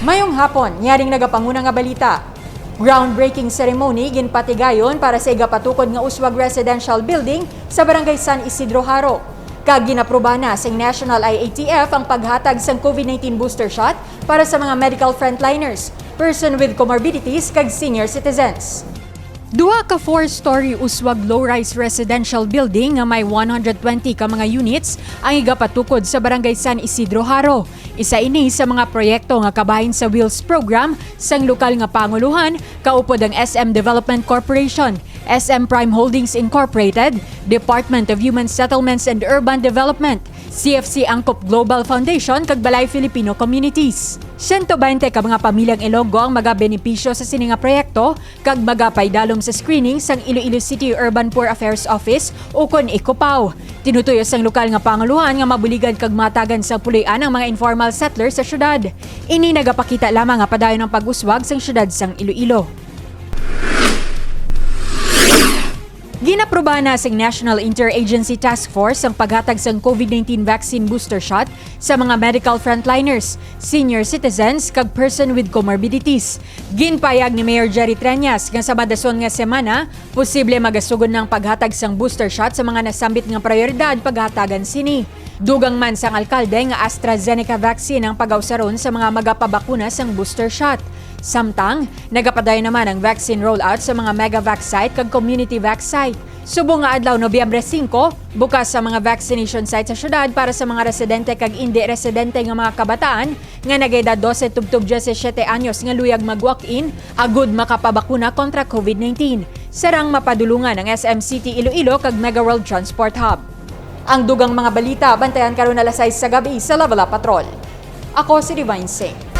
Mayong hapon, nyaring nagapanguna nga balita. Groundbreaking ceremony ginpatigayon para sa ipatukod nga Uswag Residential Building sa Barangay San Isidro Haro. Kag gin-aprubahan na sa National IATF ang paghatag sa COVID-19 booster shot para sa mga medical frontliners, person with comorbidities kag senior citizens. Duha ka 4-story Uswag low-rise residential building nga may 120 ka mga units ang igapatukod sa Barangay San Isidro Haro. Isa ini sa mga proyekto nga kabahin sa Wheels program sang lokal nga panguluhan, kaupod ang SM Development Corporation, SM Prime Holdings Incorporated, Department of Human Settlements and Urban Development, CFC Angkop Global Foundation kag Balay Filipino Communities. 120 ka mga pamilyang Ilonggo ang magabenepisyo sa sini nga proyekto kag magapaydalom sa screening sang Iloilo City Urban Poor Affairs Office ukon Ikupaw. Tinutuyo sang lokal nga panguluhan nga mabuligan kag matagan sa pulian ang mga informal settlers sa syudad. Ini nagapakita lamang nga padayon ng pag-uswag sang syudad sang Iloilo. Gin-aprubahan na sa National Interagency Task Force ang paghatag sa COVID-19 vaccine booster shot sa mga medical frontliners, senior citizens kag person with comorbidities. Ginpayag ni Mayor Jerry Treñas nga sa madason nga semana, posible magasugod ng paghatag sang booster shot sa mga nasambit nga prioridad paghatagan sini. Dugang man sang alkalde nga AstraZeneca vaccine ang pag-awsaron sa mga magapabakuna sang booster shot. Samtang, nagapaday naman ang vaccine rollout sa mga Megavac site kag community vac site. Subong nga adlaw Nobyembre 5, bukas sa mga vaccination site sa syudad para sa mga residente kag hindi residente nga mga kabataan nga nagayedad 12 tubtub 17 anyos nga luyag mag-walk-in agud makapabakuna kontra COVID-19. Sarang mapadulungan ang SM City Iloilo kag Mega World Transport Hub. Ang dugang mga balita bantayan karon alas 6 sa gabi sa Level Up Patrol. Ako si Divine Singh.